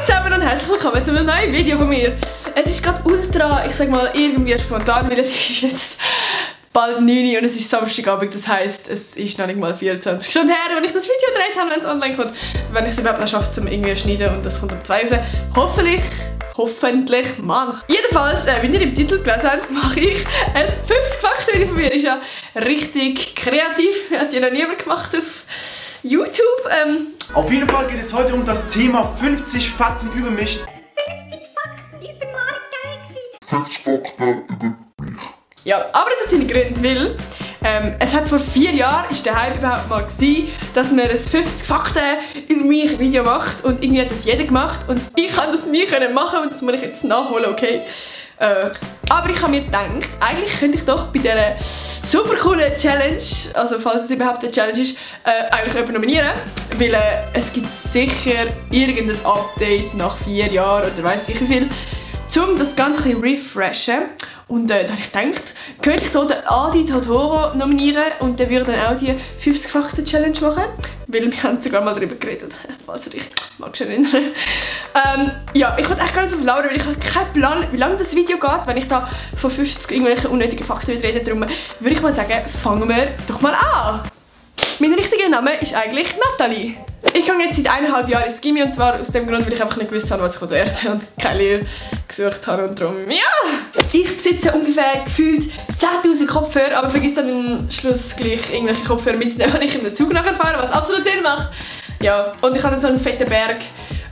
zusammen und herzlich willkommen zu einem neuen Video von mir. Es ist gerade ultra, ich sag mal, irgendwie spontan, weil es ist jetzt bald 9 Uhr und es ist Samstagabend, das heisst, es ist noch nicht mal 24 Stunden her, wenn ich das Video gedreht habe, wenn es online kommt. Wenn ich es überhaupt noch schaffe, um irgendwie zu schneiden und das kommt um 2 raus. Hoffentlich, Mann. Jedenfalls, wie ihr im Titel gelesen habt, mache ich ein 50-Fakten-Video von mir. Ist ja richtig kreativ, hat ja noch niemand gemacht auf YouTube. Auf jeden Fall geht es heute um das Thema 50 Fakten über mich. 50 Fakten, ich bin mal geil gewesen. 50 Fakten über mich. Ja, aber es hat seine Gründe, weil es hat vor 4 Jahren ist der Hype überhaupt mal gewesen, dass man ein 50 Fakten über mich Video macht und irgendwie hat das jeder gemacht und ich kann das nie machen und das muss ich jetzt nachholen, okay? Aber ich habe mir gedacht, eigentlich könnte ich doch bei dieser super coolen Challenge, also falls es überhaupt eine Challenge ist, eigentlich jemanden nominieren, weil es gibt sicher irgendein Update nach 4 Jahren oder weiss ich wie viel, um das Ganze ein bisschen refreshen. Und da habe ich gedacht, könnte ich hier den Adi Totoro nominieren und der würde dann auch die 50 Fakten Challenge machen. Weil wir haben sogar mal darüber geredet, falls du dich magst erinnern. Ja, ich wollte echt gar nicht so viel labern, weil ich habe keinen Plan, wie lange das Video geht, wenn ich da von 50 irgendwelchen unnötigen Fakten wieder rede. Darum würde ich mal sagen, fangen wir doch mal an. Mein richtiger Name ist eigentlich Nathalie. Ich gehe jetzt seit 1,5 Jahren ins Gymi und zwar aus dem Grund, weil ich einfach nicht gewusst habe, was ich werde und keine Lehre gesucht habe und darum, ja! Ich besitze ungefähr gefühlt 10'000 Kopfhörer, aber vergiss dann am Schluss gleich irgendwelche Kopfhörer mitzunehmen, wenn ich in den Zug nachher fahre, was absolut Sinn macht. Ja, und ich habe dann so einen fetten Berg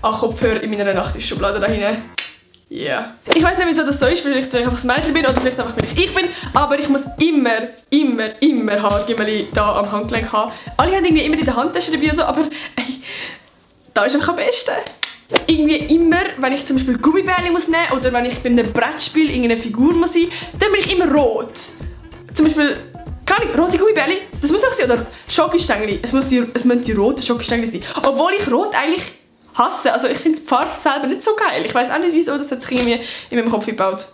an Kopfhörern in meiner Nachttischschublade da hinten. Ja. Yeah. Ich weiß nicht, wieso das so ist, vielleicht weil ich einfach ein Mädchen bin oder vielleicht einfach weil ich bin, aber ich muss immer Haargümmeli da am Handgelenk haben. Alle haben irgendwie immer in der Handtasche dabei und so, aber ey, da ist einfach am besten. Irgendwie immer, wenn ich zum Beispiel Gummibärchen muss nehmen oder wenn ich bei einem Brettspiel irgendeine Figur muss sein, dann bin ich immer rot. Zum Beispiel, keine Ahnung, rote Gummibärchen, das muss auch sein, oder Schokostängel, es müssen die roten Schokostängel sein. Obwohl ich rot eigentlich hasse, also ich finde die Farbe selber nicht so geil. Ich weiß auch nicht wieso, das hat sich irgendwie in meinem Kopf gebaut.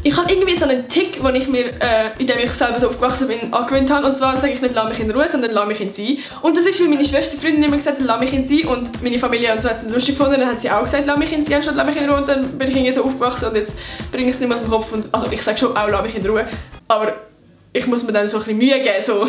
Ich habe irgendwie so einen Tick, den ich mir, indem ich selber so aufgewachsen bin, angewöhnt habe. Und zwar sage ich nicht «Lass mich in Ruhe», sondern «Lass mich in sie». Und das ist, wie meine Schwester Freundin immer gesagt hat «Lass mich in sie». Und meine Familie und so hat es lustig gefunden. Dann hat sie auch gesagt «Lass mich in sie» anstatt «Lass mich in Ruhe». Und dann bin ich irgendwie so aufgewachsen und jetzt bringe ich es nicht mehr aus dem Kopf. Und, also ich sage schon auch «Lass mich in Ruhe». Aber ich muss mir dann so ein bisschen Mühe geben. So.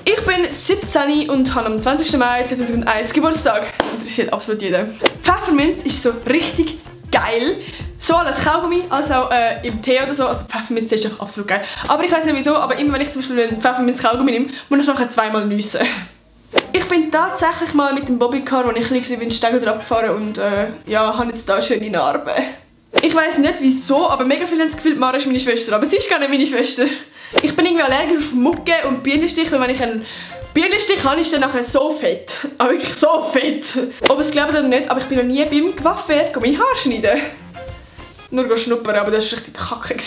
Ich bin 17 und habe am 20. Mai 2001 Geburtstag. Interessiert absolut jeden. Pfefferminz ist so richtig geil. Sowohl als Kaugummi als auch im Tee oder so. Also Pfefferminz ist einfach absolut geil. Aber ich weiß nicht wieso, aber immer wenn ich zum Beispiel einen Pfefferminz-Kaugummi nehme, muss ich nachher 2-mal nüssen. Ich bin tatsächlich mal mit dem Bobbycar, als ich klein war, den Steg abgefahren und ja, habe jetzt da schöne Narben. Ich weiss nicht wieso, aber mega viele haben das Gefühl, Mara ist meine Schwester, aber sie ist gar nicht meine Schwester. Ich bin irgendwie allergisch auf Mucke und Bienenstich, weil wenn ich einen Bienenstich habe, ist dann nachher so fett. Aber wirklich so fett. Ob es glaubt oder nicht, aber ich bin noch nie beim Coiffeur meine Haare schneiden. Nur schnuppern, aber das war richtig kacke.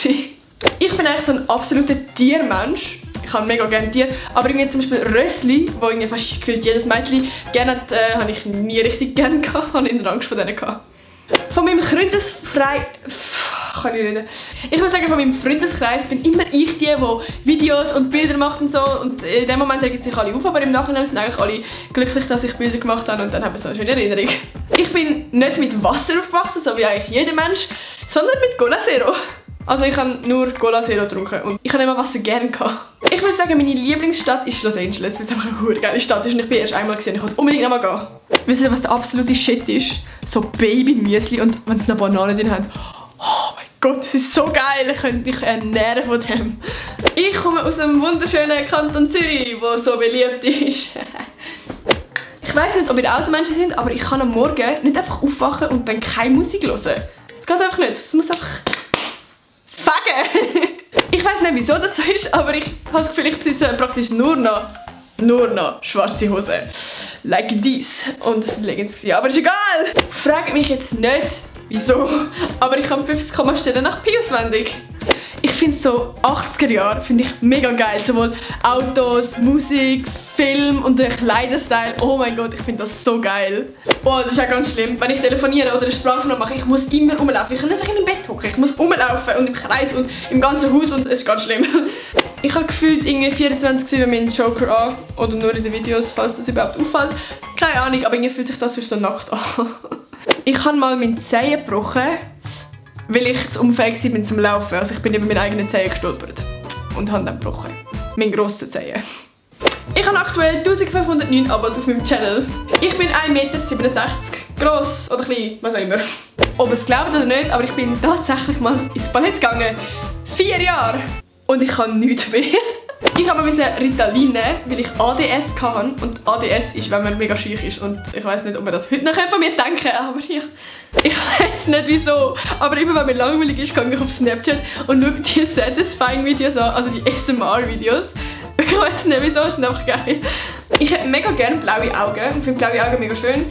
Ich bin eigentlich so ein absoluter Tiermensch. Ich habe mega gerne Tiere, aber irgendwie zum Beispiel Rössli, wo irgendwie fast gefühlt jedes Mädchen gerne hat, habe ich nie richtig gerne gehabt. Ich hatte Angst vor denen gehabt. Von meinem Ich muss sagen, von meinem Freundeskreis bin immer ich die Videos und Bilder macht und so. Und in dem Moment regen sich alle auf, aber im Nachhinein sind eigentlich alle glücklich, dass ich Bilder gemacht habe und dann haben wir so eine schöne Erinnerung. Ich bin nicht mit Wasser aufgewachsen, so wie eigentlich jeder Mensch, sondern mit Cola Zero. Also ich habe nur Cola Zero getrunken und ich habe immer Wasser gerne gehabt. Ich würde sagen, meine Lieblingsstadt ist Los Angeles, weil es einfach eine geile Stadt ist und ich bin erst einmal gesehen. Ich wollte unbedingt noch mal gehen. Wisst ihr, was der absolute Shit ist? So Baby-Müsli und wenn es noch Bananen drin hat. Oh mein Gott, das ist so geil, ich könnte mich ernähren von dem. Ich komme aus einem wunderschönen Kanton Zürich, der so beliebt ist. Ich weiss nicht, ob ihr auch so Menschen sind, aber ich kann am Morgen nicht einfach aufwachen und dann keine Musik hören. Das geht einfach nicht, das muss einfach fegen. Ich weiss nicht, wieso das so ist, aber ich habe das Gefühl, ich besitze praktisch nur noch schwarze Hosen. Like this. Und das sind Leggings, aber ist egal. Fragt mich jetzt nicht, wieso, aber ich habe 50 Kommastellen nach Pi auswendig. Ich finde so 80er Jahre finde ich mega geil. Sowohl Autos, Musik, Film und der Kleiderstil. Oh mein Gott, ich finde das so geil. Oh, das ist auch ganz schlimm. Wenn ich telefoniere oder eine Sprachaufnahme mache, ich muss immer rumlaufen. Ich kann nicht einfach in meinem Bett hocken. Ich muss rumlaufen und im Kreis und im ganzen Haus und es ist ganz schlimm. Ich habe gefühlt irgendwie 24 mit meinem Joker an. Oder nur in den Videos, falls das überhaupt auffällt. Keine Ahnung, aber irgendwie fühlt sich das so nackt an. Ich habe mal meinen Zehen gebrochen, weil ich zu unfähig war zum Laufen. Also ich bin über meinen eigenen Zehen gestolpert und habe dann gebrochen. Meinen grossen Zehen. Ich habe aktuell 1509 Abos auf meinem Channel. Ich bin 1,67 Meter gross oder klein, was auch immer. Ob ihr es glaubt oder nicht, aber ich bin tatsächlich mal ins Ballett gegangen. 4 Jahre! Und ich kann nichts mehr. Ich habe mir Ritalin nehmen, weil ich ADS hatte. Und ADS ist, wenn man mega schüch ist. Und ich weiß nicht, ob man das heute noch von mir denken kann, aber ja. Ich weiß nicht wieso. Aber immer wenn mir langweilig ist, gehe ich auf Snapchat und schaue die Satisfying-Videos an, also die ASMR-Videos. Ich weiß nicht wieso, es ist einfach geil. Ich hätte mega gerne blaue Augen. Ich finde blaue Augen mega schön.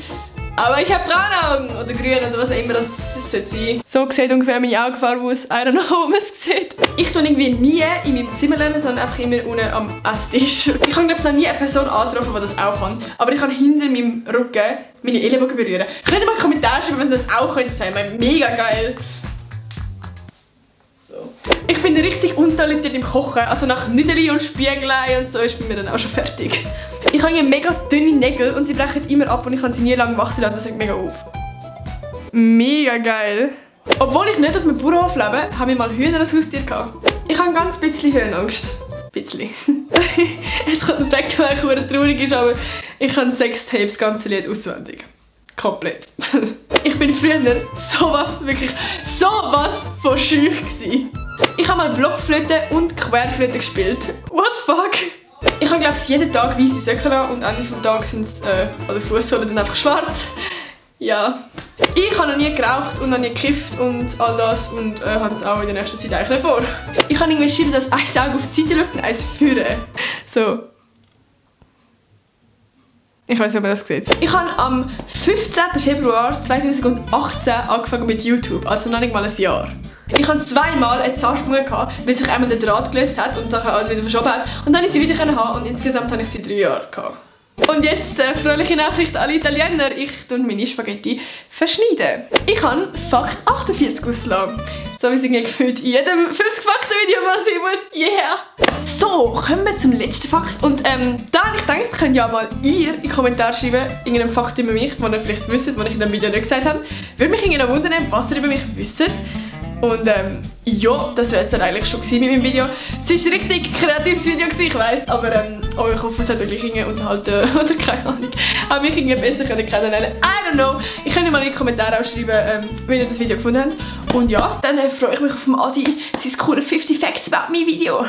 Aber ich habe braune Augen oder grün oder was auch immer das sein sollte. So sieht ungefähr meine Augenfarbe aus. I don't know, wie man es sieht. Ich tue irgendwie nie in meinem Zimmer lernen, sondern einfach immer unten am Esstisch. Ich habe glaube ich noch nie eine Person angetroffen, die das auch kann. Aber ich kann hinter meinem Rücken meine Ellenbogen berühren. Könnt ihr mal einen Kommentar schreiben, wenn ihr das auch könnt. Das wäre mega geil. So. Ich bin richtig untalentiert im Kochen. Also nach Nüdeli und Spiegelei und so ist bei mir dann auch schon fertig. Ich habe mega dünne Nägel und sie brechen immer ab und ich kann sie nie lang wachsen lassen. Das hängt mega auf. Mega geil. Obwohl ich nicht auf einem Bauernhof lebe, haben wir mal Hühner als Haustier gehabt. Ich habe ein ganz bisschen Höhenangst. Bisschen. Jetzt kommt ein Fakt, der traurig ist, aber ich kann Sextape das ganze Lied auswendig. Komplett. Ich bin früher wirklich sowas von schüch gewesen. Ich habe mal Blockflöte und Querflöte gespielt. What the fuck? Ich habe glaube ich jeden Tag weiße Socken an und Ende des Tages sind es, oder Fußsohlen dann einfach schwarz. Ja. Ich habe noch nie geraucht und noch nie gekifft und all das und habe es auch in der nächsten Zeit eigentlich nicht vor. Ich habe irgendwie geschrieben, dass ein Auge auf die Seite schaut und eins führen. So. Ich weiß nicht, ob man das sieht. Ich habe am 15. Februar 2018 angefangen mit YouTube, also noch nicht mal ein Jahr. Ich hatte zweimal einen Zahnsprung, weil sich einmal der Draht gelöst hat und dann alles wieder verschoben hat. Und dann konnte ich sie wieder haben und insgesamt hatte ich sie 3 Jahre. Und jetzt fröhliche Nachricht an alle Italiener. Ich tue meine Spaghetti verschneiden. Ich habe Fakt 48 ausgelassen. So wie es irgendwie gefühlt in jedem 50-Fakten-Video mal sein muss. Yeah! So, kommen wir zum letzten Fakt. Und da habe ich gedacht, könnt ja mal ihr in die Kommentare schreiben, irgendeinen Fakt über mich, den ihr vielleicht wisst, den ich in dem Video nicht gesagt habe. Würde mich irgendwie wundern, was ihr über mich wisst. Und ja, das wäre es dann eigentlich schon mit meinem Video. Es war ein richtig kreatives Video, ich weiss, aber ich hoffe, es hat euch irgendwie unterhalten oder keine Ahnung. Habe mich irgendwie besser kennenlernen. I don't know. Ich könnt mal in die Kommentare auch schreiben, wie ihr das Video gefunden habt. Und ja, dann freue ich mich auf Adi, sein coole 50 Facts about mein Video.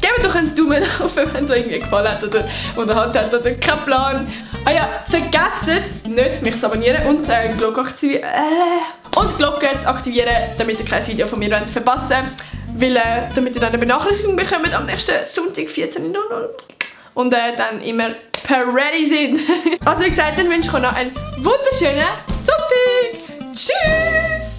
Gebt doch einen Daumen auf, wenn es euch irgendwie gefallen hat oder unterhalten hat oder keinen Plan. Ah ja, vergesst nicht, mich zu abonnieren und die Glocke zu aktivieren, damit ihr kein Video von mir verpassen wollt. Damit ihr dann eine Benachrichtigung bekommt am nächsten Sonntag 14:00 und dann immer ready sind. Also wie gesagt, dann wünsche ich euch noch einen wunderschönen Sonntag. Tschüss!